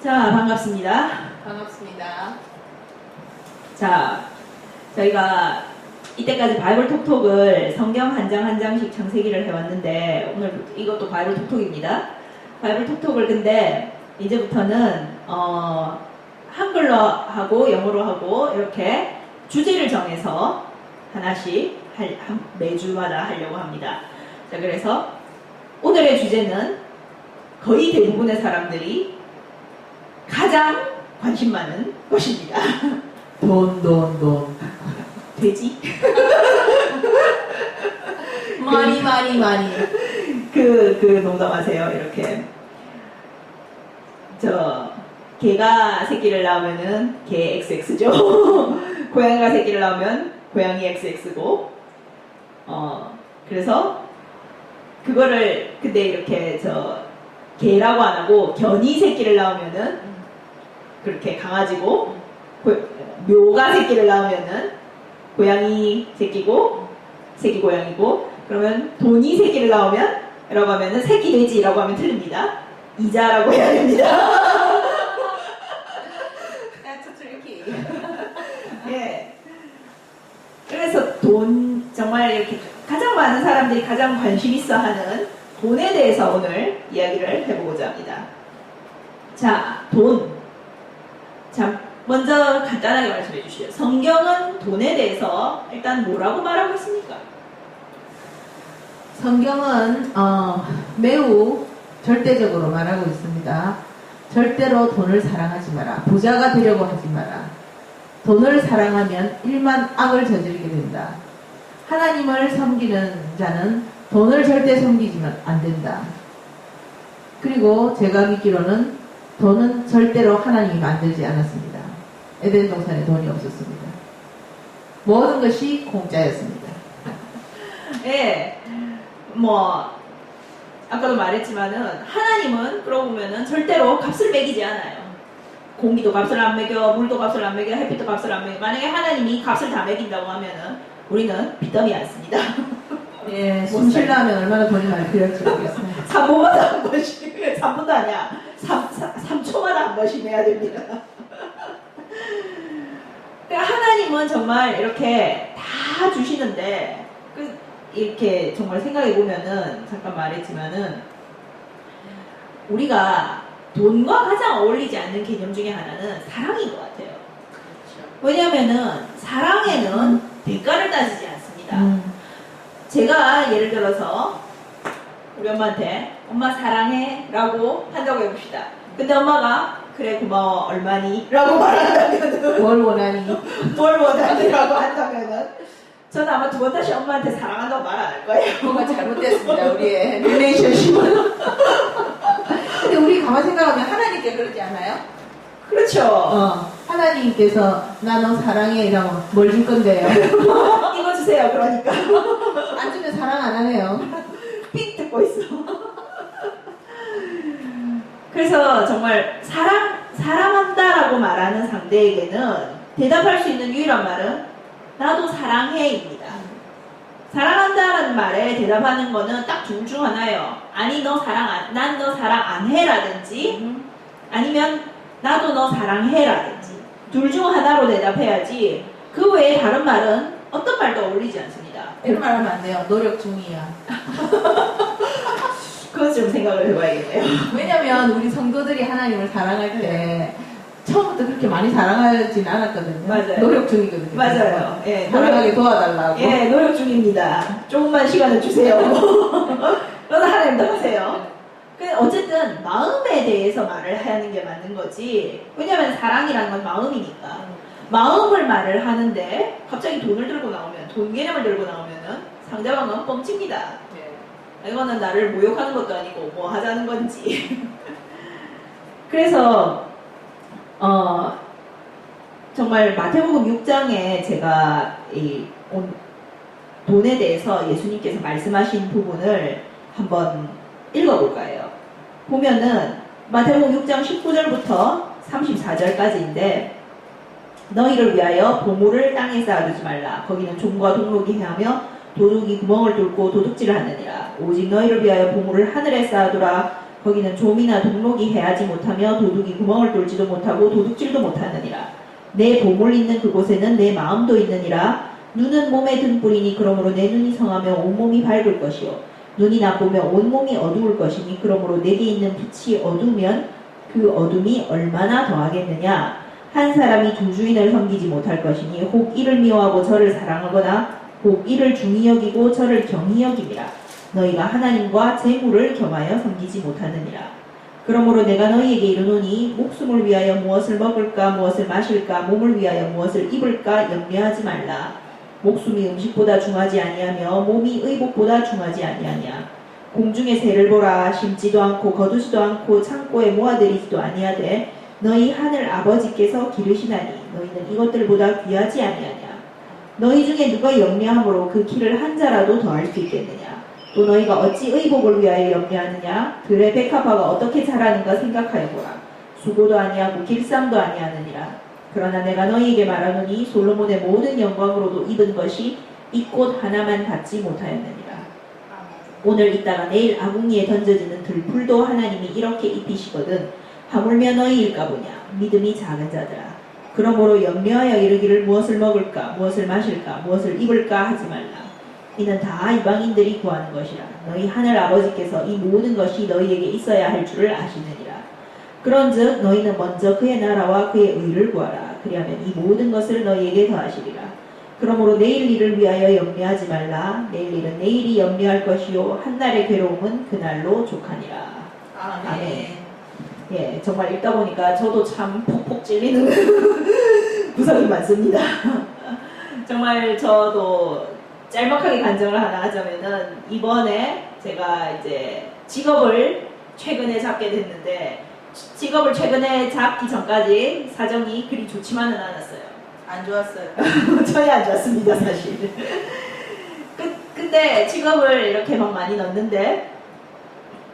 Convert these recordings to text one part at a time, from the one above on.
자, 반갑습니다. 반갑습니다. 자, 저희가 이때까지 바이블 톡톡을 성경 한 장 한 장씩 창세기를 해왔는데 오늘 이것도 바이블 톡톡입니다. 바이블 톡톡을 근데 이제부터는 한글로 하고 영어로 하고 이렇게 주제를 정해서 하나씩 매주마다 하려고 합니다. 자, 그래서 오늘의 주제는 거의 대부분의 사람들이 가장 관심 많은 것입니다. 돈. 돼지? 많이. 그 농담하세요. 이렇게 개가 새끼를 낳으면은 개 XX죠. 고양이가 새끼를 낳으면 고양이 XX고 그래서 그거를 근데 이렇게 개라고 안 하고 견이 새끼를 낳으면은 그렇게 강아지고 묘가 새끼를 낳으면은 고양이 새끼고 새끼 고양이고 그러면 돈이 새끼를 낳으면 라고 하면은 새끼 돼지라고 하면 틀립니다. 이자라고 해야 됩니다. 예. 그래서 돈 정말 이렇게 가장 많은 사람들이 가장 관심 있어 하는 돈에 대해서 오늘 이야기를 해보고자 합니다. 자, 돈. 자, 먼저 간단하게 말씀해 주시죠. 성경은 돈에 대해서 일단 뭐라고 말하고 있습니까? 성경은 매우 절대적으로 말하고 있습니다. 절대로 돈을 사랑하지 마라. 부자가 되려고 하지 마라. 돈을 사랑하면 일만 악을 저지르게 된다. 하나님을 섬기는 자는 돈을 절대 섬기지만 안 된다. 그리고 제가 믿기로는 돈은 절대로 하나님이 만들지 않았습니다. 에덴 동산에 돈이 없었습니다. 모든 것이 공짜였습니다. 예, 아까도 말했지만은 하나님은 그러고 보면은 절대로 값을 매기지 않아요. 공기도 값을 안 매겨, 물도 값을 안 매겨, 햇빛도 값을 안 매겨. 만약에 하나님이 값을 다 매긴다고 하면은 우리는 빚더미 않습니다. 예, 숨 쉬려면 얼마나 돈이 많이 필요할지 모르겠어요. 3분마다 한 번씩, 3분도 아니야. 3초마다 한 번씩 내야 됩니다. 그러니까 하나님은 정말 이렇게 다 주시는데, 이렇게 정말 생각해보면은, 잠깐 말했지만은, 우리가 돈과 가장 어울리지 않는 개념 중에 하나는 사랑인 것 같아요. 왜냐면은, 사랑에는 대가를 따지지 않습니다. 제가 예를 들어서 우리 엄마한테 엄마 사랑해 라고 한다고 해봅시다. 근데 엄마가 그래 고마워 얼마니? 라고 말한다면은 뭘 원하니? 뭘 원하니? 라고 한다면은 저는 아마 두 번 다시 엄마한테 사랑한다고 말 안 할 거예요. 뭔가 잘못됐습니다. 우리의 릴레이션십은. 근데 우리 가만 생각하면 하나님께 그러지 않아요? 그렇죠. 하나님께서 나 너 사랑해 이러면 뭘 줄 건데요? 이거 주세요. 그러니까 안 주면 사랑 안 하네요. 삑 듣고 있어. 그래서 정말 사랑한다라고 말하는 상대에게는 대답할 수 있는 유일한 말은 나도 사랑해입니다. 사랑한다라는 말에 대답하는 거는 딱 둘 중 하나예요. 아니 난 너 사랑 안 해라든지 아니면 나도 너 사랑해라든지 둘 중 하나로 대답해야지 그 외에 다른 말은 어떤 말도 어울리지 않습니다. 이런 말 하면 안 돼요. 노력 중이야. 그건 좀 생각을 해봐야겠네요. 왜냐면 우리 성도들이 하나님을 사랑할 때 처음부터 그렇게 많이 사랑하진 않았거든요. 맞아요. 노력 중이거든요. 맞아요. 예, 사랑하게 도와달라고. 예, 노력 중입니다. 조금만 시간을 주세요. 너는 하나님 더 하세요. 어쨌든 마음에 대해서 말을 하는 게 맞는 거지. 왜냐면 사랑이라는 건 마음이니까. 마음을 말을 하는데 갑자기 돈을 들고 나오면 돈 개념을 들고 나오면은 상대방은 뻥칩니다. 이거는 나를 모욕하는 것도 아니고 뭐 하자는 건지. 그래서 정말 마태복음 6장에 제가 돈에 대해서 예수님께서 말씀하신 부분을 한번 읽어볼까 해요. 보면은 마태복음 6장 19절부터 34절까지인데 너희를 위하여 보물을 땅에 쌓아두지 말라. 거기는 종과 동록이 해하며 도둑이 구멍을 뚫고 도둑질을 하느니라. 오직 너희를 위하여 보물을 하늘에 쌓아두라. 거기는 좀이나 동록이 해하지 못하며 도둑이 구멍을 뚫지도 못하고 도둑질도 못하느니라. 내 보물 있는 그곳에는 내 마음도 있느니라. 눈은 몸의 등불이니 그러므로 내 눈이 성하며 온몸이 밝을 것이요 눈이 나쁘며 온몸이 어두울 것이니 그러므로 내게 있는 빛이 어두우면 그 어둠이 얼마나 더하겠느냐. 한 사람이 두 주인을 섬기지 못할 것이니 혹 이를 미워하고 저를 사랑하거나 혹 이를 중히 여기고 저를 경히 여김이라. 너희가 하나님과 재물을 겸하여 섬기지 못하느니라. 그러므로 내가 너희에게 이르노니 목숨을 위하여 무엇을 먹을까 무엇을 마실까 몸을 위하여 무엇을 입을까 염려하지 말라. 목숨이 음식보다 중하지 아니하며 몸이 의복보다 중하지 아니하냐. 공중의 새를 보라. 심지도 않고 거두지도 않고 창고에 모아들이지도 아니하되 너희 하늘 아버지께서 기르시나니 너희는 이것들보다 귀하지 아니하냐. 너희 중에 누가 염려함으로 그 키를 한 자라도 더할 수 있겠느냐. 또 너희가 어찌 의복을 위하여 염려하느냐. 들의 백합화가 어떻게 자라는가 생각하여 보라. 수고도 아니하고 길쌈도 아니하느니라. 그러나 내가 너희에게 말하노니 솔로몬의 모든 영광으로도 입은 것이 이 꽃 하나만 받지 못하였느니라. 오늘 있다가 내일 아궁이에 던져지는 들풀도 하나님이 이렇게 입히시거든 하물며 너희일까 보냐. 믿음이 작은 자들아. 그러므로 염려하여 이르기를 무엇을 먹을까 무엇을 마실까 무엇을 입을까 하지 말라. 이는 다 이방인들이 구하는 것이라. 너희 하늘 아버지께서 이 모든 것이 너희에게 있어야 할 줄을 아시느니라. 그런즉 너희는 먼저 그의 나라와 그의 의를 구하라. 그리하면 이 모든 것을 너희에게 더하시리라. 그러므로 내일 일을 위하여 염려하지 말라. 내일 일은 내일이 염려할 것이요 한날의 괴로움은 그날로 족하니라. 아멘. 예, 정말 읽다 보니까 저도 참 폭폭 찔리는 구석이 많습니다. 정말 저도 짤막하게 간증을 하나 하자면은 이번에 제가 이제 직업을 최근에 잡게 됐는데 직업을 최근에 잡기 전까지 사정이 그리 좋지만은 않았어요. 안 좋았어요. 전혀 안 좋았습니다, 사실. 근데 직업을 이렇게 막 많이 넣었는데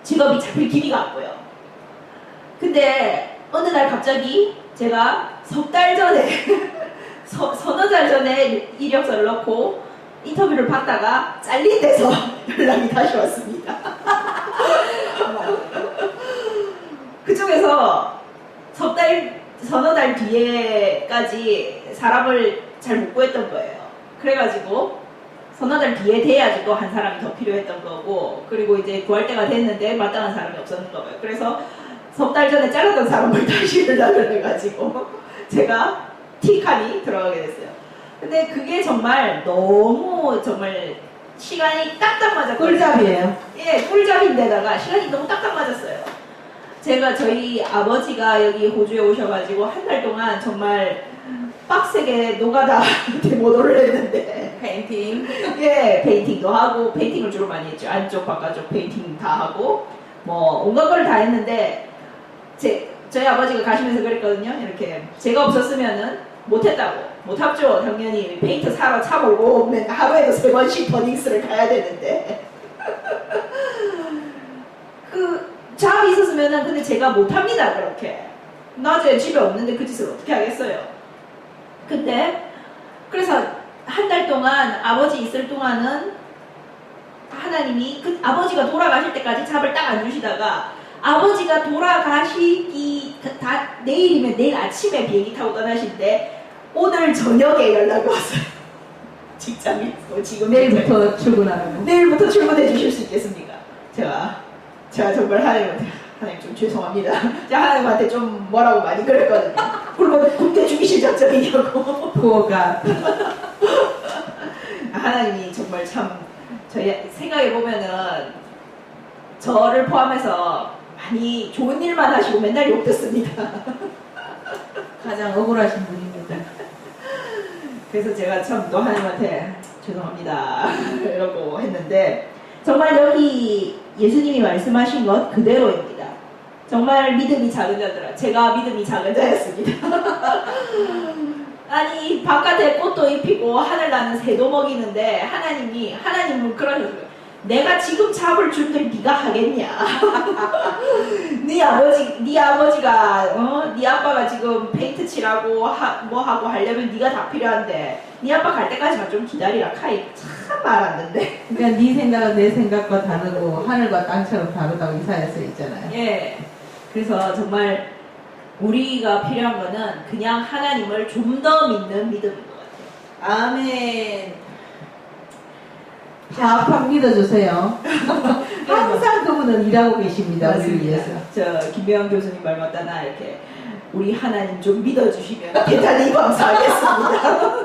직업이 잡힐 기미가 안 보여. 근데 어느 날 갑자기 제가 석 달 전에 서너 달 전에 이력서를 넣고 인터뷰를 받다가 잘린 데서 연락이 다시 왔습니다. 그쪽에서 서너 달 뒤에까지 사람을 잘 못 구했던 거예요. 그래가지고 서너 달 뒤에 돼야지 또 한 사람이 더 필요했던 거고, 그리고 이제 구할 때가 됐는데 마땅한 사람이 없었는 거예요. 그래서 석 달 전에 잘랐던 사람을 다시 연락을 해가지고 제가 T칸이 들어가게 됐어요. 근데 그게 정말 너무 정말 시간이 딱딱 맞았거든요. 꿀잡이에요. 예, 꿀잡인데다가 시간이 너무 딱딱 맞았어요. 제가 저희 아버지가 여기 호주에 오셔가지고 한 달 동안 정말 빡세게 노가다 데모도를 했는데 페인팅. 예, 페인팅도 하고 페인팅을 주로 많이 했죠. 안쪽 바깥쪽 페인팅 다 하고 뭐 온갖 걸 다 했는데 저희 아버지가 가시면서 그랬거든요. 이렇게 제가 없었으면은 못했다고. 못합죠. 당연히 페인트 사러 차 몰고 하루에도 3번씩 버닝스를 가야 되는데 그 잡이 있었으면은 근데 제가 못합니다. 그렇게 낮에 집에 없는데 그 짓을 어떻게 하겠어요. 근데 그래서 한 달 동안 아버지 있을 동안은 하나님이 아버지가 돌아가실 때까지 잡을 딱 안 주시다가 아버지가 돌아가시기 내일이면 내일 아침에 비행기 타고 떠나신데 오늘 저녁에 연락이 왔어요. 직장에서 지금 내일부터 출근하라고. 내일부터 출근해 주실 수 있겠습니까? 제가 정말 하나님 좀 죄송합니다. 제가 하나님한테 좀 뭐라고 많이 그랬거든요. 그러면 군대 죽이실 작정이냐고. 부어가. 하나님이 정말 참 저희 생각해 보면은 저를 포함해서 많이 좋은 일만 하시고 맨날 욕 듣습니다. 가장 억울하신 분입니다. 그래서 제가 참 또 하나님한테 죄송합니다 이러고 했는데 정말 여기 예수님이 말씀하신 것 그대로입니다. 정말 믿음이 작은 자들아. 제가 믿음이 작은 자였습니다. 아니 바깥에 꽃도 입히고 하늘 나는 새도 먹이는데 하나님은 그러셨어요. 내가 지금 잡을 준들 네가 하겠냐. 네 네 아버지가 네 아빠가 지금 페인트 칠하고 뭐 하고 하려면 네가 다 필요한데 네 아빠 갈 때까지만 좀 기다리라. 카이 참 말 안 듣네. 그러니까 네 생각은 내 생각과 다르고 하늘과 땅처럼 다르다고 이사야서 있잖아요. 예. 그래서 정말 우리가 필요한 거는 그냥 하나님을 좀 더 믿는 믿음인 것 같아요. 아멘. 팍팍 믿어주세요. 항상 그분은 일하고 계십니다. 우리를 위해서. 저 김배영 교수님 말 맞다나 이렇게 우리 하나님 좀 믿어주시면 대단히 감사하겠습니다.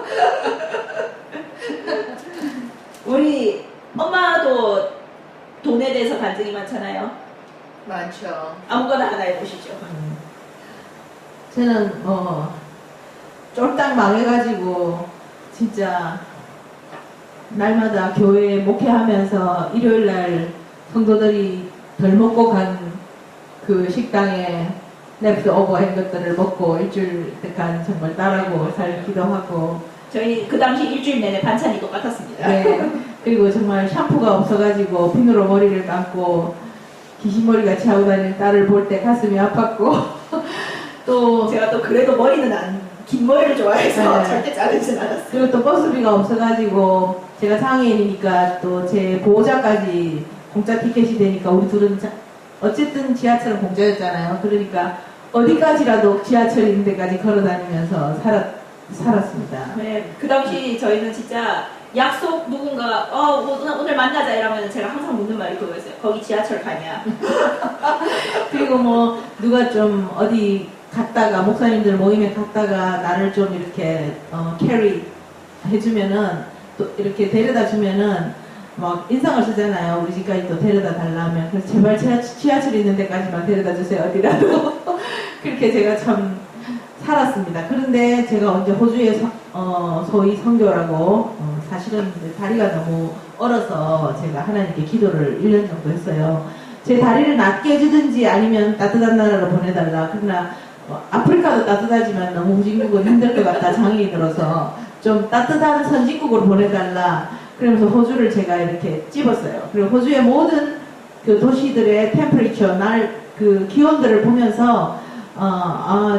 우리 엄마도 돈에 대해서 간증이 많잖아요. 많죠. 아무거나 하나 해보시죠. 저는 쫄딱 망해가지고 진짜 날마다 교회 목회하면서 일요일날 성도들이 덜 먹고 간 그 식당에 랩스 오버한 것들을 먹고 일주일 동안 정말 딸하고 살기도 하고 저희 그 당시 일주일 내내 반찬이 똑같았습니다. 네. 그리고 정말 샴푸가 없어가지고 비누로 머리를 감고 귀신머리 같이 하고 다니는 딸을 볼 때 가슴이 아팠고 또 제가 또 그래도 긴 머리를 좋아해서 네. 절대 자르진 않았어요. 그리고 또 버스비가 없어가지고 제가 장애인이니까 또 제 보호자까지 공짜 티켓이 되니까 우리 둘은 어쨌든 지하철은 공짜였잖아요. 그러니까 어디까지라도 지하철 있는 데까지 걸어다니면서 살았습니다. 네, 그 당시 저희는 진짜 약속 누군가 오늘 만나자 이러면 제가 항상 묻는 말이 그거였어요. 거기 지하철 가냐? 그리고 뭐 누가 좀 어디 갔다가 목사님들 모임에 갔다가 나를 좀 이렇게 캐리 해주면은 또 이렇게 데려다 주면은 막 인상을 쓰잖아요. 우리 집까지 또 데려다 달라면. 그래서 제발 지하철 있는 데까지만 데려다 주세요. 어디라도. 그렇게 제가 참 살았습니다. 그런데 제가 언제 호주에 소위 선교라고 사실은 다리가 너무 얼어서 제가 하나님께 기도를 1년 정도 했어요. 제 다리를 낫게 해주든지 아니면 따뜻한 나라로 보내달라. 그러나 아프리카도 따뜻하지만 너무 후진국은 힘들 것 같다. 장애이 들어서 좀 따뜻한 선진국으로 보내달라. 그러면서 호주를 제가 이렇게 찝었어요. 그리고 호주의 모든 그 도시들의 템퍼리처, 그 기온들을 보면서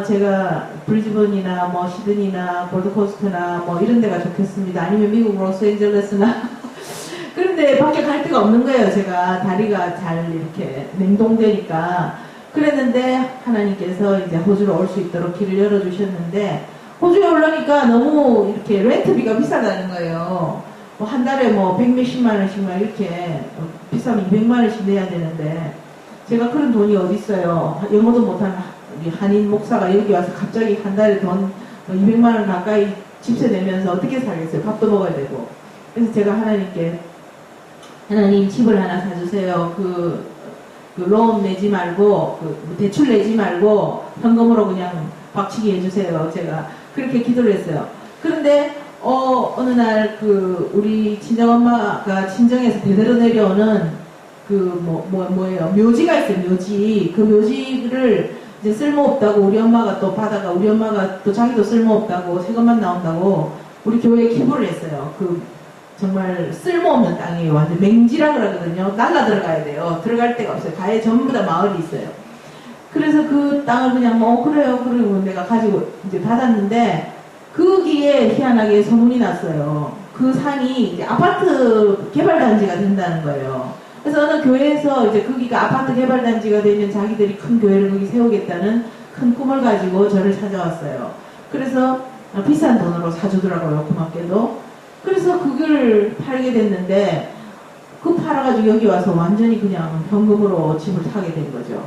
제가 브리즈번이나 뭐 시드니나 골드코스트나 뭐 이런 데가 좋겠습니다. 아니면 미국 로스앤젤레스나 그런데 밖에 갈 데가 없는 거예요. 제가 다리가 잘 이렇게 냉동되니까. 그랬는데 하나님께서 이제 호주로 올 수 있도록 길을 열어주셨는데 호주에 올라니까 너무 이렇게 렌트비가 비싸다는 거예요. 뭐 한 달에 뭐 100몇십만 원씩만 이렇게 비싸면 200만 원씩 내야 되는데 제가 그런 돈이 어디 있어요. 영어도 못하는 우리 한인 목사가 여기 와서 갑자기 한 달에 돈 200만 원 가까이 집세 내면서 어떻게 살겠어요. 밥도 먹어야 되고. 그래서 제가 하나님께 하나님 집을 하나 사주세요. 그 론 내지 말고 대출 내지 말고 현금으로 그냥 박치기 해주세요. 제가 그렇게 기도를 했어요. 그런데 어느 날 우리 친정엄마가 친정에서 대대로 내려오는 뭐예요? 묘지가 있어요. 묘지. 그 묘지를 이제 쓸모없다고 우리 엄마가 또 받아가 우리 엄마가 또 자기도 쓸모없다고 새 것만 나온다고 우리 교회에 기부를 했어요. 정말 쓸모없는 땅이에요. 완전 맹지라 그러거든요. 날라 들어가야 돼요. 들어갈 데가 없어요. 가에 전부 다 마을이 있어요. 그래서 그 땅을 그냥 그래요. 그리고 내가 가지고 이제 받았는데 거기에 희한하게 소문이 났어요. 그 산이 이제 아파트 개발단지가 된다는 거예요. 그래서 어느 교회에서 이제 거기가 아파트 개발단지가 되면 자기들이 큰 교회를 거기 세우겠다는 큰 꿈을 가지고 저를 찾아왔어요. 그래서 비싼 돈으로 사주더라고요. 고맙게도. 그래서 그걸 팔게 됐는데 팔아가지고 여기 와서 완전히 그냥 현금으로 집을 사게 된 거죠.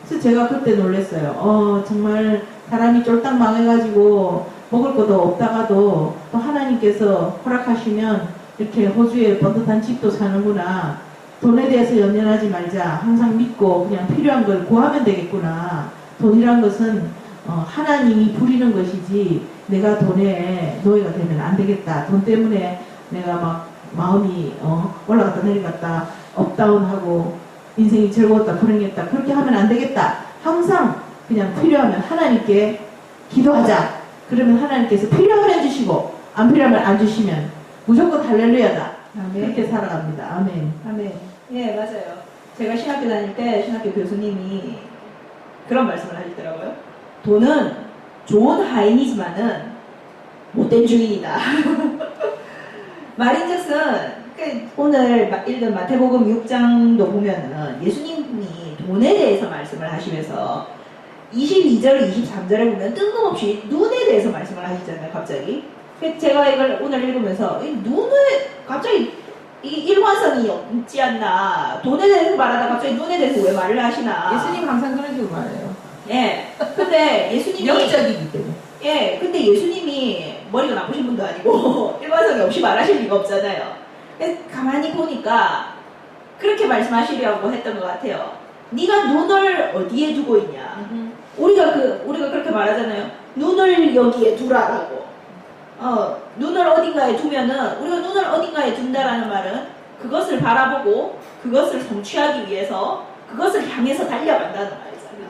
그래서 제가 그때 놀랐어요. 정말 사람이 쫄딱 망해가지고 먹을 것도 없다가도 또 하나님께서 허락하시면 이렇게 호주에 번듯한 집도 사는구나. 돈에 대해서 연연하지 말자. 항상 믿고 그냥 필요한 걸 구하면 되겠구나. 돈이란 것은 하나님이 부리는 것이지 내가 돈에 노예가 되면 안 되겠다. 돈 때문에 내가 막 마음이 올라갔다 내려갔다 업다운하고 인생이 즐거웠다 불행했다 그렇게 하면 안 되겠다. 항상 그냥 필요하면 하나님께 기도하자. 그러면 하나님께서 필요하면 주시고 안 필요하면 안 주시면 무조건 할렐루야다. 그렇게 살아갑니다. 아멘. 아멘. 예, 맞아요. 제가 신학교 다닐 때 신학교 교수님이 그런 말씀을 하시더라고요. 돈은 좋은 하인이지만은 못된 주인이다. 말인즉슨 오늘 읽은 마태복음 6장도 보면은 예수님이 돈에 대해서 말씀을 하시면서 22절, 23절에 보면 뜬금없이 눈에 대해서 말씀을 하시잖아요, 갑자기. 제가 이걸 오늘 읽으면서 이 눈에 갑자기 이 일관성이 없지 않나. 돈에 대해서 말하다 갑자기 눈에 대해서 왜 말을 하시나. 예수님 항상 그런 식으로 말해요. 예. 근데 예수님이 영적이기 때문에. 예. 근데 예수님이 머리가 나쁘신 분도 아니고 일관성이 없이 말하실 리가 없잖아요. 그래서 가만히 보니까 그렇게 말씀하시려고 했던 것 같아요. 네가 눈을 어디에 두고 있냐. 우리가 그렇게 말하잖아요. 눈을 여기에 두라라고. 눈을 어딘가에 두면은 우리가 눈을 어딘가에 둔다라는 말은 그것을 바라보고 그것을 성취하기 위해서 그것을 향해서 달려간다는 말이잖아요.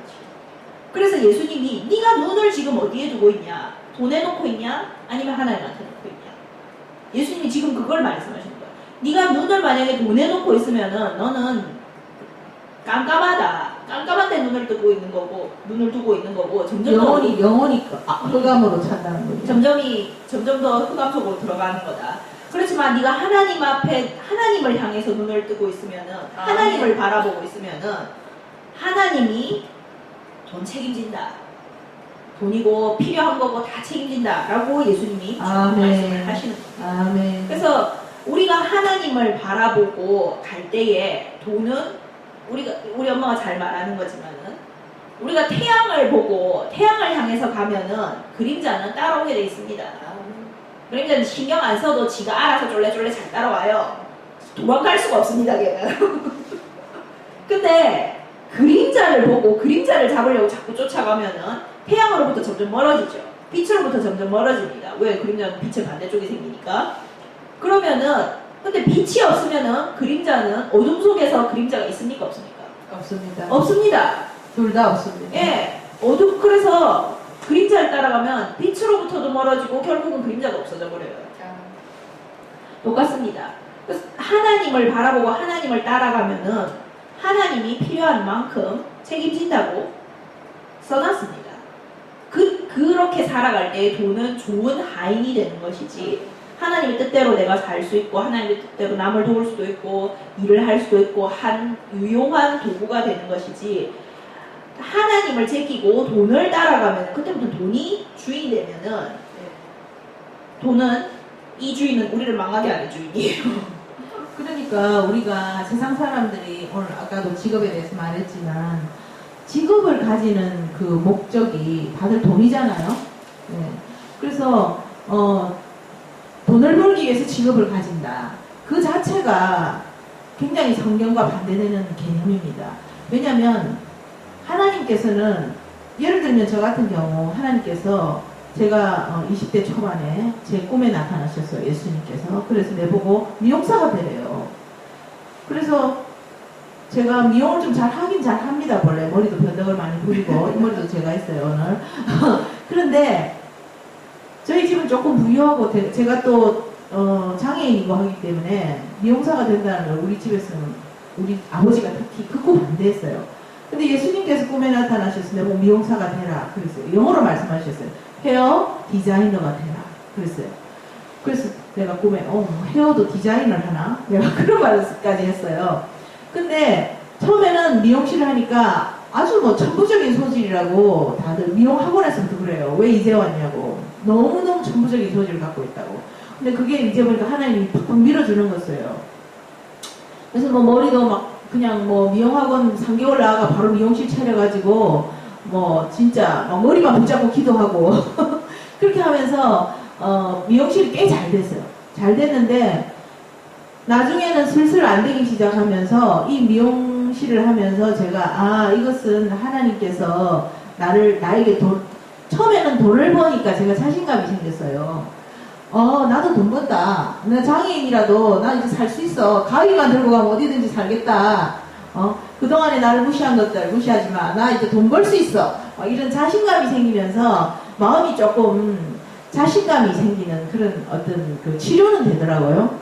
그래서 예수님이 네가 눈을 지금 어디에 두고 있냐? 돈에 놓고 있냐? 아니면 하나님한테 놓고 있냐? 예수님이 지금 그걸 말씀하시는 거예요. 네가 눈을 만약에 돈에 놓고 있으면은 너는 깜깜하다. 깜깜한 데 눈을 두고 있는 거고 점점 영혼이 흑암으로 찬다는 거죠. 점점 더 흑암 속으로 들어가는 거다. 그렇지만 네가 하나님 앞에 하나님을 향해서 눈을 뜨고 있으면은 하나님을 바라보고 있으면은 하나님이 돈 책임진다. 돈이고 필요한 거고 다 책임진다라고 예수님이 말씀을 하시는 거예요. 아멘. 그래서 우리가 하나님을 바라보고 갈 때에 돈은 우리 엄마가 잘 말하는 거지만은 우리가 태양을 보고 태양을 향해서 가면은 그림자는 따라오게 돼 있습니다. 그림자는 신경 안 써도 지가 알아서 쫄래쫄래 잘 따라와요. 도망갈 수가 없습니다, 걔는. 근데 그림자를 보고 그림자를 잡으려고 자꾸 쫓아가면은 태양으로부터 점점 멀어지죠. 빛으로부터 점점 멀어집니다. 왜? 그림자는 빛의 반대쪽이 생기니까. 그러면은 근데 빛이 없으면은 그림자는 어둠 속에서 그림자가 있습니까? 없습니까? 없습니다. 없습니다. 둘 다 없습니다. 예. 그래서 그림자를 따라가면 빛으로부터도 멀어지고 결국은 그림자가 없어져 버려요. 똑같습니다. 그래서 하나님을 바라보고 하나님을 따라가면은 하나님이 필요한 만큼 책임진다고 써놨습니다. 그렇게 살아갈 때 돈은 좋은 하인이 되는 것이지 하나님의 뜻대로 내가 살 수 있고 하나님의 뜻대로 남을 도울 수도 있고 일을 할 수도 있고 유용한 도구가 되는 것이지 하나님을 제끼고 돈을 따라가면 그때부터 돈이 주인이 되면은 돈은 이 주인은 우리를 망하게 하는 주인이에요. 그러니까 우리가 세상 사람들이 오늘 아까도 직업에 대해서 말했지만 직업을 가지는 그 목적이 다들 돈이잖아요. 네. 그래서 돈을 벌기 위해서 직업을 가진다. 그 자체가 굉장히 성경과 반대되는 개념입니다. 왜냐하면 하나님께서는 예를 들면 저 같은 경우 하나님께서 제가 20대 초반에 제 꿈에 나타나셨어요. 예수님께서. 그래서 내보고 미용사가 되래요. 그래서 제가 미용을 좀 잘 하긴 잘 합니다. 원래 머리도 변덕을 많이 부리고 이 머리도 제가 했어요 오늘. 그런데 저희 집은 조금 부유하고 제가 또 장애인이고 하기 때문에 미용사가 된다는 걸 우리 집에서는 우리 아버지가 특히 극구 반대했어요. 근데 예수님께서 꿈에 나타나셨을 때 뭐 미용사가 되라 그랬어요. 영어로 말씀하셨어요. 헤어 디자이너가 되라 그랬어요. 그래서 내가 꿈에 헤어도 디자인을 하나? 내가 그런 말까지 했어요. 근데 처음에는 미용실을 하니까 아주 뭐 천부적인 소질이라고 다들 미용학원에서부터 그래요. 왜 이제 왔냐고. 너무너무 천부적인 소질을 갖고 있다고. 근데 그게 이제 보니까 하나님이 팍팍 밀어주는 거였어요. 그래서 뭐 머리도 막 그냥 뭐 미용학원 3개월 나와가 바로 미용실 차려가지고 뭐 진짜 막 머리만 붙잡고 기도하고 그렇게 하면서 미용실이 꽤 잘 됐어요. 잘 됐는데 나중에는 슬슬 안 되기 시작하면서 이 미용실을 하면서 제가 이것은 하나님께서 나에게 처음에는 돈을 버니까 제가 자신감이 생겼어요. 나도 돈 번다. 나 장애인이라도 나 이제 살 수 있어. 가위만 들고 가면 어디든지 살겠다. 그동안에 나를 무시한 것들 무시하지 마. 나 이제 돈 벌 수 있어. 이런 자신감이 생기면서 마음이 조금 자신감이 생기는 그런 어떤 그 치료는 되더라고요.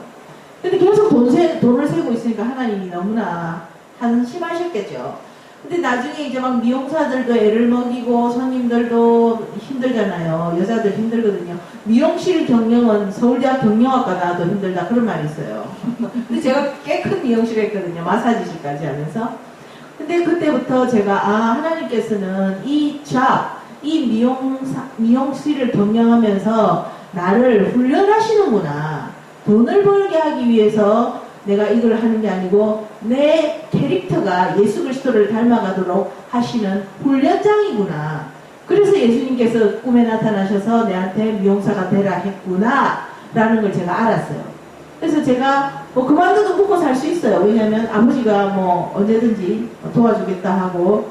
근데 계속 돈을 세고 있으니까 하나님이 너무나 한심하셨겠죠. 근데 나중에 이제 막 미용사들도 애를 먹이고 손님들도 힘들잖아요. 여자들 힘들거든요. 미용실 경영은 서울대학 경영학과 나와도 힘들다 그런 말이 있어요. 근데 제가 꽤 큰 미용실 했거든요. 마사지실까지 하면서. 근데 그때부터 제가 하나님께서는 이 미용실을 경영하면서 나를 훈련하시는구나. 돈을 벌게 하기 위해서 내가 이걸 하는 게 아니고 내 캐릭터가 예수 그리스도를 닮아가도록 하시는 훈련장이구나. 그래서 예수님께서 꿈에 나타나셔서 내한테 미용사가 되라 했구나 라는 걸 제가 알았어요. 그래서 제가 뭐 그만둬도 먹고 살 수 있어요. 왜냐면 아버지가 뭐 언제든지 도와주겠다 하고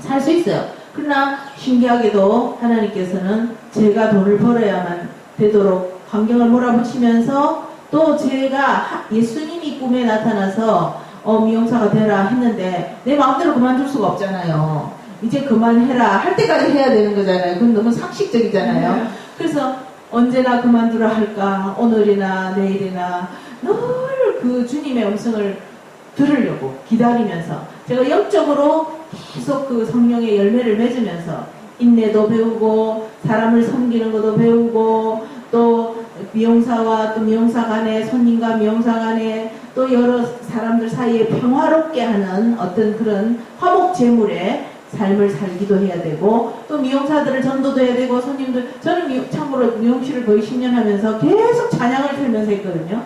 살 수 있어요. 그러나 신기하게도 하나님께서는 제가 돈을 벌어야만 되도록 환경을 몰아붙이면서 또 제가 예수님이 꿈에 나타나서 미용사가 되라 했는데 내 마음대로 그만둘 수가 없잖아요. 이제 그만해라 할 때까지 해야 되는 거잖아요. 그건 너무 상식적이잖아요. 그래서 언제나 그만두라 할까 오늘이나 내일이나 늘 그 주님의 음성을 들으려고 기다리면서 제가 영적으로 계속 그 성령의 열매를 맺으면서 인내도 배우고 사람을 섬기는 것도 배우고 또 미용사와 또 미용사 간에 손님과 미용사 간에 또 여러 사람들 사이에 평화롭게 하는 어떤 그런 화목제물의 삶을 살기도 해야 되고 또 미용사들을 전도도 해야 되고 손님들 저는 참고로 미용실을 거의 10년 하면서 계속 찬양을 틀면서 했거든요.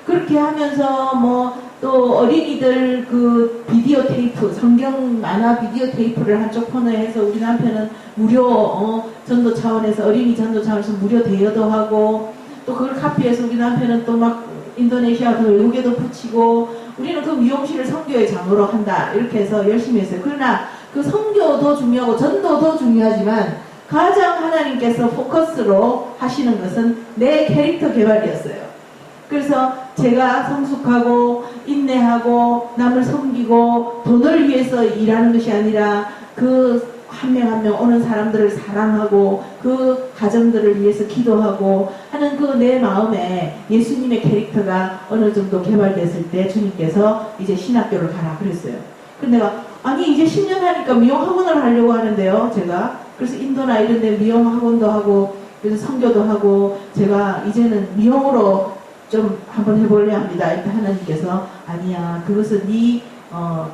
그렇게 하면서 뭐 또 어린이들 그 비디오 테이프 성경 만화 비디오 테이프를 한쪽 코너에 해서 우리 남편은 무료 전도 차원에서 어린이 전도 차원에서 무료 대여도 하고 또 그걸 카피해서 우리 남편은 또 막 인도네시아 외국에도 붙이고 우리는 그 미용실을 선교의 장으로 한다 이렇게 해서 열심히 했어요. 그러나 그 선교도 중요하고 전도도 중요하지만 가장 하나님께서 포커스로 하시는 것은 내 캐릭터 개발이었어요. 그래서 제가 성숙하고 인내하고 남을 섬기고 돈을 위해서 일하는 것이 아니라 그 한 명 한 명 오는 사람들을 사랑하고 그 가정들을 위해서 기도하고 하는 그 내 마음에 예수님의 캐릭터가 어느 정도 개발됐을 때 주님께서 이제 신학교를 가라 그랬어요. 근데 내가 아니 이제 10년 하니까 미용학원을 하려고 하는데요. 제가 그래서 인도나 이런 데 미용학원도 하고 그래서 선교도 하고 제가 이제는 미용으로 좀 한번 해보려 합니다. 이렇게 하나님께서 아니야 그것은 네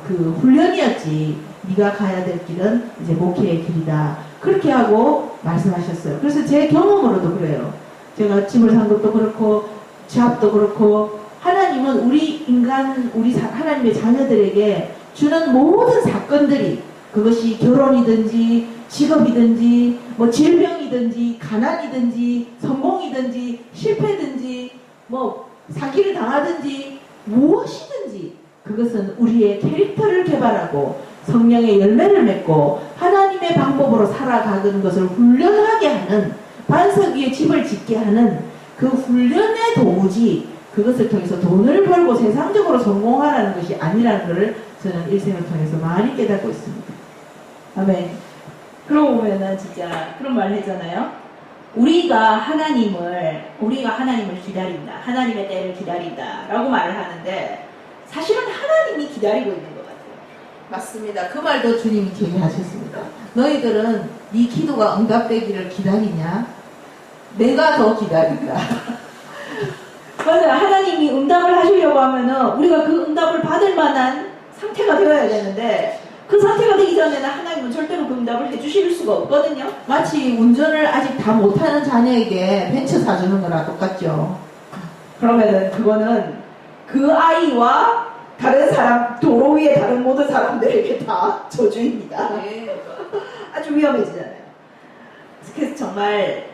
그 훈련이었지. 네가 가야 될 길은 이제 목회의 길이다. 그렇게 하고 말씀하셨어요. 그래서 제 경험으로도 그래요. 제가 집을 산 것도 그렇고 잡도 그렇고 하나님은 우리 인간 하나님의 자녀들에게 주는 모든 사건들이 그것이 결혼이든지 직업이든지 뭐 질병이든지 가난이든지 성공이든지 실패든지 뭐 사기를 당하든지 무엇이든지 그것은 우리의 캐릭터를 개발하고 성령의 열매를 맺고 하나님의 방법으로 살아가는 것을 훈련하게 하는 반석 위에 집을 짓게 하는 그 훈련의 도무지 그것을 통해서 돈을 벌고 세상적으로 성공하라는 것이 아니라는 것을 저는 일생을 통해서 많이 깨닫고 있습니다. 아멘. 그러고 보면은 진짜 그런 말 했잖아요. 우리가 하나님을 기다린다. 하나님의 때를 기다린다. 라고 말을 하는데 사실은 하나님이 기다리고 있는 것 같아요. 맞습니다. 그 말도 주님이 얘기하셨습니다. 너희들은 네 기도가 응답되기를 기다리냐? 내가 더 기다린다. 맞아요. 하나님이 응답을 하시려고 하면은 우리가 그 응답을 받을 만한 상태가 되어야 되는데 그 상태가 되기 전에는 하나님은 절대로 그 응답을 해주실 수가 없거든요. 마치 운전을 아직 다 못하는 자녀에게 벤츠 사주는 거랑 똑같죠. 그러면은 그거는 그 아이와 다른 사람, 도로 위에 다른 모든 사람들에게 다 저주입니다. 네. 아주 위험해지잖아요. 그래서 정말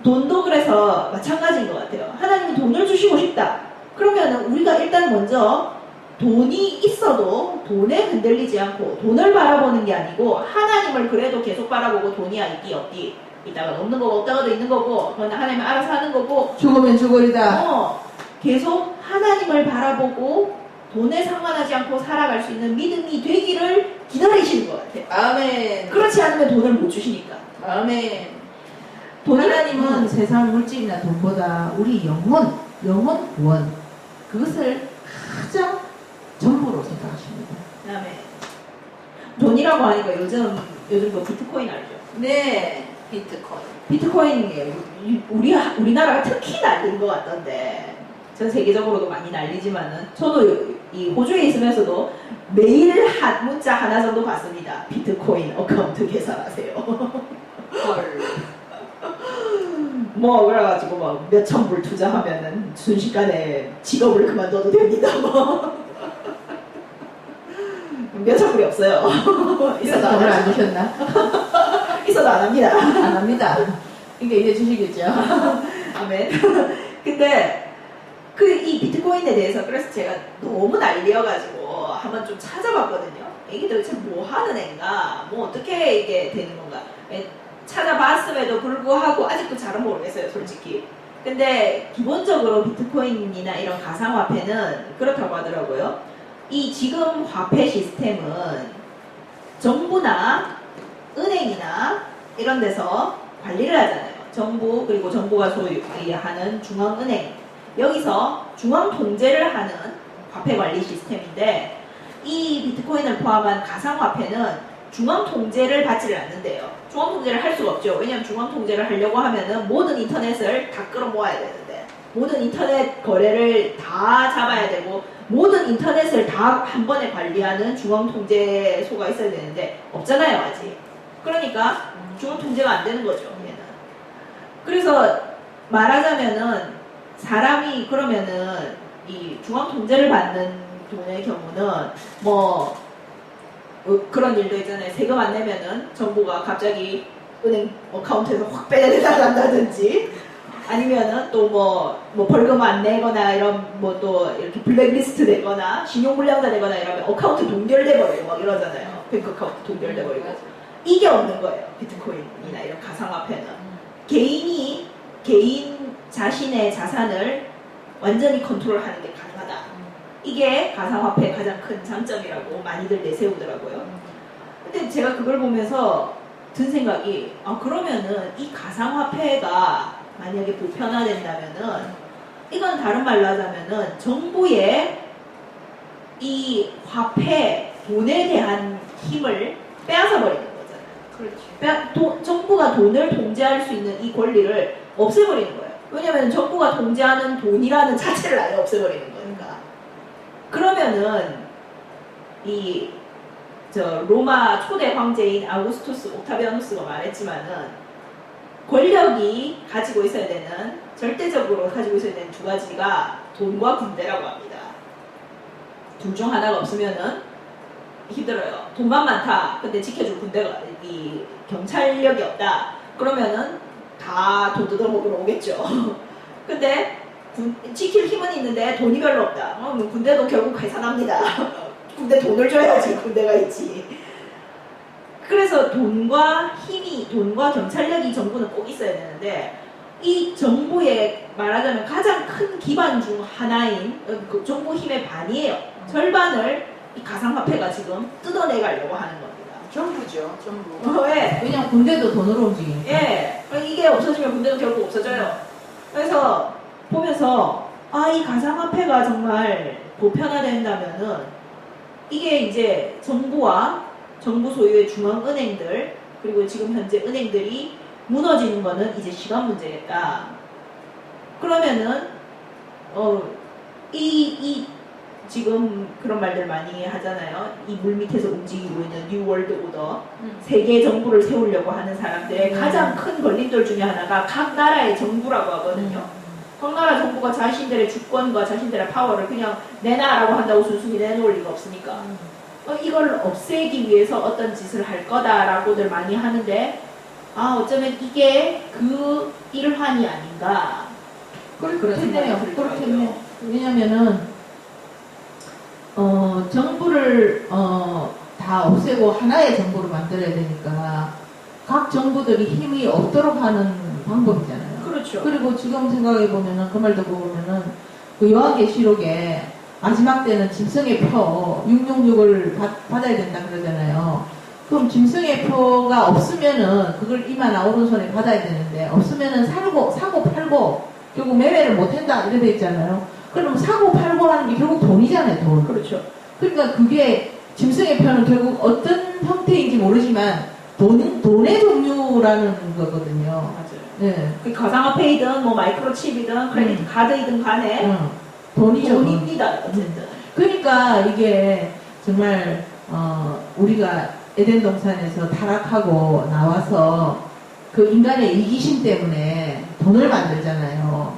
돈도 그래서 마찬가지인 것 같아요. 하나님이 돈을 주시고 싶다. 그러면 우리가 일단 먼저 돈이 있어도 돈에 흔들리지 않고 돈을 바라보는 게 아니고 하나님을 그래도 계속 바라보고 돈이야 있디 없디 이따가 없는 거고 없다가도 있는 거고 그건 하나님이 알아서 하는 거고 죽으면 죽으리다. 계속 하나님을 바라보고 돈에 상관하지 않고 살아갈 수 있는 믿음이 되기를 기다리시는 것 같아요. 아멘. 그렇지 않으면 돈을 못 주시니까. 아멘. 하나님은 세상 물질이나 돈보다 우리 영혼 구원 그것을 가장 전부로 생각하십니다. 아멘. 돈이라고 하니까 요즘 뭐 비트코인 알죠? 네. 비트코인. 비트코인이 우리나라가 특히 날린 것 같던데 전 세계적으로도 많이 날리지만은 저도 이 호주에 있으면서도 매일 한 문자 하나 정도 받습니다. 비트코인 어카운트 계산하세요. 헐. 뭐 그래가지고 뭐 몇천 불 투자하면은 순식간에 직업을 그만둬도 됩니다. 뭐 몇천 불이 없어요. 있어도 돈을 안 안 주셨나? 있어도 안 합니다. 안 합니다. 그러니까 이제 주시겠죠. 아멘. 근데 이 비트코인에 대해서 그래서 제가 너무 난리여가지고 한번 좀 찾아봤거든요. 이게 도대체 뭐 하는 애인가, 뭐 어떻게 이게 되는 건가. 찾아봤음에도 불구하고 아직도 잘은 모르겠어요, 솔직히. 근데 기본적으로 비트코인이나 이런 가상화폐는 그렇다고 하더라고요. 이 지금 화폐 시스템은 정부나 은행이나 이런 데서 관리를 하잖아요. 정부 그리고 정부가 소유하는 중앙은행 여기서 중앙 통제를 하는 화폐 관리 시스템인데 이 비트코인을 포함한 가상화폐는 중앙 통제를 받지를 않는데요. 중앙 통제를 할 수가 없죠. 왜냐하면 중앙 통제를 하려고 하면은 모든 인터넷을 다 끌어모아야 되는데 모든 인터넷 거래를 다 잡아야 되고 모든 인터넷을 다 한 번에 관리하는 중앙 통제소가 있어야 되는데 없잖아요, 아직. 그러니까 중앙 통제가 안 되는 거죠, 얘는. 그래서 말하자면은 사람이 그러면은 이 중앙 통제를 받는 돈의 경우는 뭐 그런 일도 있잖아요. 세금 안 내면은 정부가 갑자기 은행 어카운트에서 확 빼내달란다든지 아니면은 또 뭐 벌금 안 내거나 이런 뭐 또 이렇게 블랙리스트 되거나 신용불량자 되거나 이러면 어카운트 동결돼 버리고 막 이러잖아요. 뱅크 어카운트 동결돼 버리고 이게 없는 거예요. 비트코인이나 이런 가상화폐는 개인 자신의 자산을 완전히 컨트롤하는 게 가능하다. 이게 가상화폐의 가장 큰 장점이라고 많이들 내세우더라고요. 근데 제가 그걸 보면서 든 생각이 그러면은 이 가상화폐가 만약에 보편화된다면은 이건 다른 말로 하자면은 정부의 이 화폐 돈에 대한 힘을 빼앗아 버리는 거잖아요. 그렇죠. 정부가 돈을 통제할 수 있는 이 권리를 없애버리는 거예요. 왜냐하면 정부가 통제하는 돈이라는 자체를 아예 없애버리는 거니까. 그러면은 로마 초대 황제인 아우구스투스 옥타비아누스가 말했지만은 권력이 가지고 있어야 되는 절대적으로 가지고 있어야 되는 두 가지가 돈과 군대라고 합니다. 둘 중 하나가 없으면은 힘들어요. 돈만 많다. 근데 지켜줄 군대가 이 경찰력이 없다. 그러면은 다 돈 뜯어먹으러 오겠죠. 근데 지킬 힘은 있는데 돈이 별로 없다. 그럼 군대도 결국 해산합니다. 군대 돈을 줘야지 군대가 있지. 그래서 돈과 경찰력이 정부는 꼭 있어야 되는데 이 정부의 말하자면 가장 큰 기반 중 하나인 그 정부 힘의 반이에요. 절반을 이 가상화폐가 지금 뜯어내가려고 하는 겁니다. 정부죠, 정부. 예. 왜냐면 군대도 돈으로 움직이니까. 예. 이게 없어지면 군대도 결국 없어져요. 그래서 보면서 이 가상화폐가 정말 보편화된다면은 이게 이제 정부 소유의 중앙은행들 그리고 지금 현재 은행들이 무너지는 거는 이제 시간 문제겠다. 그러면은 지금 그런 말들 많이 하잖아요. 이 물 밑에서 움직이고 있는 뉴 월드 오더 세계 정부를 세우려고 하는 사람들의 가장 큰 걸림돌 중에 하나가 각 나라의 정부라고 하거든요. 각 나라 정부가 자신들의 주권과 자신들의 파워를 그냥 내놔라고 한다고 순순히 내놓을 리가 없으니까 이걸 없애기 위해서 어떤 짓을 할 거다라고들 많이 하는데 어쩌면 이게 그 일환이 아닌가 그렇겠네요. 그렇겠네요. 왜냐면은 정부를 다 없애고 하나의 정부를 만들어야 되니까 각 정부들이 힘이 없도록 하는 방법이잖아요. 그렇죠. 그리고 지금 생각해 보면은 그 말 듣고 보면은 그 요한계시록에 마지막 때는 짐승의 표 666을 받아야 된다 그러잖아요. 그럼 짐승의 표가 없으면은 그걸 이마나 오른손에 받아야 되는데 없으면은 사고 팔고 결국 매매를 못 한다 이렇게 돼 있잖아요. 그럼 사고 팔고 하는 게 결국 돈이잖아요, 돈. 그렇죠. 그러니까 그게 짐승의 표는 결국 어떤 형태인지 모르지만 돈의 종류라는 거거든요. 맞아요. 네. 그 가상화폐이든 뭐 마이크로칩이든 크레딧 카드이든 간에 돈이죠. 돈입니다. 어쨌든. 그러니까 이게 정말 우리가 에덴 동산에서 타락하고 나와서 그 인간의 이기심 때문에 돈을 만들잖아요.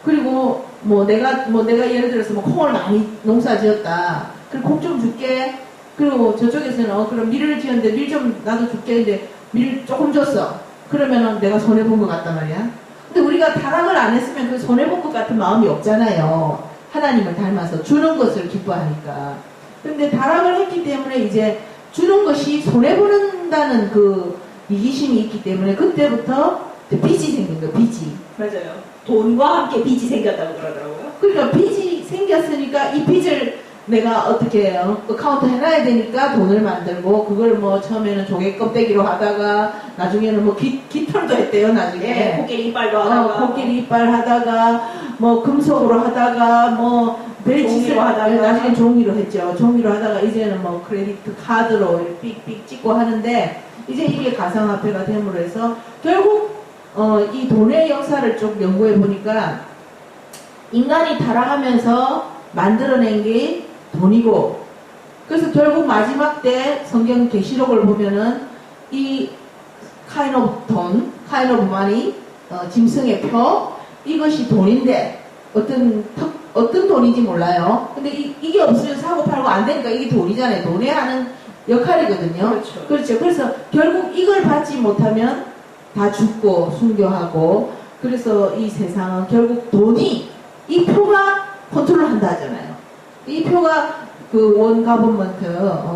그리고 뭐 내가 예를 들어서 뭐 콩을 많이 농사지었다. 그리고 콩 좀 줄게. 그리고 저쪽에서는 그럼 밀을 지었는데 밀 좀 나도 줄게. 근데 밀 조금 줬어. 그러면은 내가 손해본 것 같단 말이야. 근데 우리가 타락을 안 했으면 그 손해본 것 같은 마음이 없잖아요. 하나님을 닮아서 주는 것을 기뻐하니까. 근데 타락을 했기 때문에 이제 주는 것이 손해보는다는 그 이기심이 있기 때문에 그때부터 이제 빚이 생긴 거예요. 빚이. 맞아요. 돈과 함께 빚이 생겼다고 그러더라고요. 그러니까 빚이 생겼으니까 이 빚을 내가 어떻게 카운트 해놔야 되니까 돈을 만들고 그걸 뭐 처음에는 조개 껍데기로 하다가 나중에는 뭐 깃털도 했대요. 나중에 네, 코끼리 이빨도 하다가 코끼리 이빨 하다가 뭐 금속으로 하다가 뭐 벨치스로 종이로 하다가. 나중에 종이로 했죠. 종이로 하다가 이제는 뭐 크레딧 카드로 삑삑 찍고 하는데 이제 이게 가상화폐가 됨으로 해서 결국 이 돈의 역사를 좀 연구해 보니까 인간이 타락하면서 만들어낸 게 돈이고 그래서 결국 마지막 때 성경 계시록을 보면은 이 kind of 돈, kind of money, 짐승의 표 이것이 돈인데 어떤 돈인지 몰라요. 근데 이게 없으면 사고 팔고 안 되니까 이게 돈이잖아요. 돈에 하는 역할이거든요. 그렇죠. 그렇죠. 그래서 결국 이걸 받지 못하면 다 죽고 순교하고 그래서 이 세상은 결국 돈이 이 표가 컨트롤한다 하잖아요. 이 표가 그 원 가버먼트,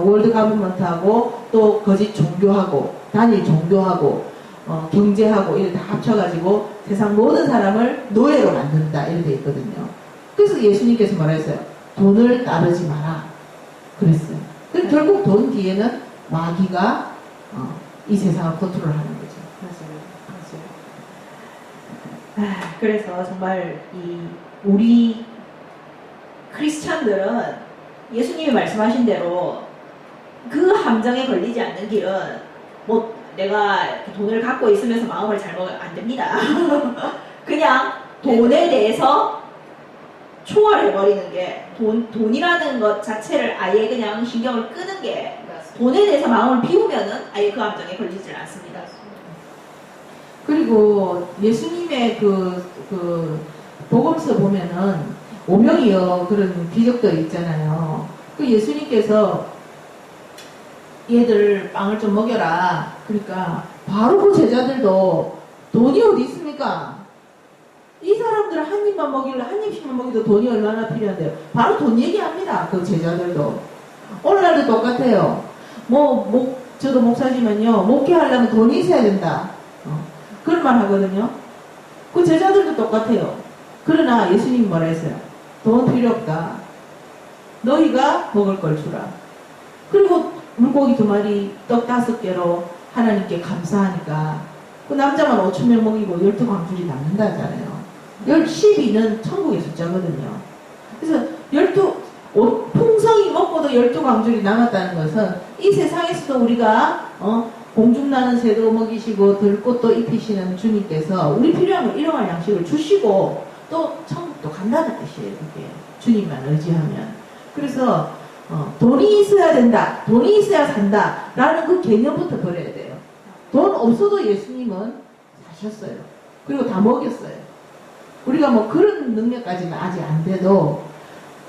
월드 가버먼트하고 또 거짓 종교하고 단일 종교하고 경제하고 이를 다 합쳐가지고 세상 모든 사람을 노예로 만든다 이렇게 돼 있거든요. 그래서 예수님께서 뭐라 했어요? 돈을 따르지 마라 그랬어요. 그럼 결국 돈 뒤에는 마귀가 이 세상을 컨트롤하는 거죠. 맞아요. 그래서 정말 우리 크리스찬들은 예수님이 말씀하신 대로 그 함정에 걸리지 않는 길은 뭐 내가 이렇게 돈을 갖고 있으면서 마음을 잘 먹으면 안 됩니다. 그냥 돈에 대해서 초월해버리는 게 돈이라는 것 자체를 아예 그냥 신경을 끄는 게 돈에 대해서 마음을 비우면은 아예 그 함정에 걸리질 않습니다. 그리고 예수님의 그 복음서 보면은 오명이요 그런 기적도 있잖아요. 그 예수님께서 얘들 빵을 좀 먹여라. 그러니까 바로 그 제자들도 돈이 어디 있습니까? 이 사람들은 한 입만 먹일래 한 입씩만 먹여도 돈이 얼마나 필요한데요. 바로 돈 얘기합니다. 그 제자들도. 오늘날도 똑같아요. 저도 목사지만요. 목회하려면 돈이 있어야 된다. 그런 말 하거든요. 그 제자들도 똑같아요. 그러나 예수님이 뭐라 했어요? 돈 필요 없다. 너희가 먹을 걸 주라. 그리고 물고기 2마리, 떡 5개로 하나님께 감사하니까 그 남자만 5,000명 먹이고 12광줄이 남는다잖아요. 12는 천국의 숫자거든요. 그래서 풍성이 먹고도 12광줄이 남았다는 것은 이 세상에서도 우리가 공중나는 새도 먹이시고 들꽃도 입히시는 주님께서 우리 필요한 걸 일용할 양식을 주시고 또 천국도 간다는 뜻이에요. 그게 주님만 의지하면. 그래서 돈이 있어야 된다. 돈이 있어야 산다. 라는 그 개념부터 버려야 돼요. 돈 없어도 예수님은 사셨어요. 그리고 다 먹였어요. 우리가 뭐 그런 능력까지는 아직 안 돼도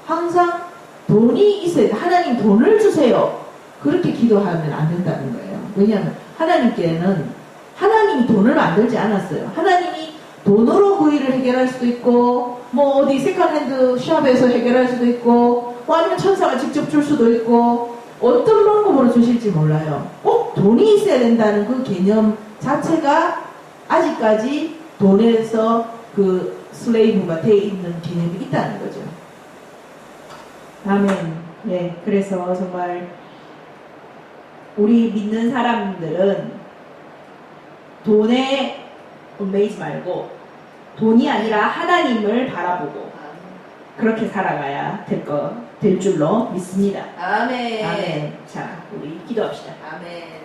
항상 돈이 있어야 돼. 하나님 돈을 주세요. 그렇게 기도하면 안 된다는 거예요. 왜냐하면 하나님께는 하나님이 돈을 만들지 않았어요. 하나님이 돈으로 그 일을 해결할 수도 있고 뭐 어디 세컨핸드 샵에서 해결할 수도 있고 뭐 아니면 천사가 직접 줄 수도 있고 어떤 방법으로 주실지 몰라요. 꼭 돈이 있어야 된다는 그 개념 자체가 아직까지 돈에서 그 슬레이브가 돼 있는 개념이 있다는 거죠. 아멘. 네, 그래서 정말 우리 믿는 사람들은 돈에 얽매이지 말고 돈이 아니라 하나님을 바라보고 그렇게 살아가야 될 줄로 믿습니다. 아멘. 아멘. 자, 우리 기도합시다. 아멘.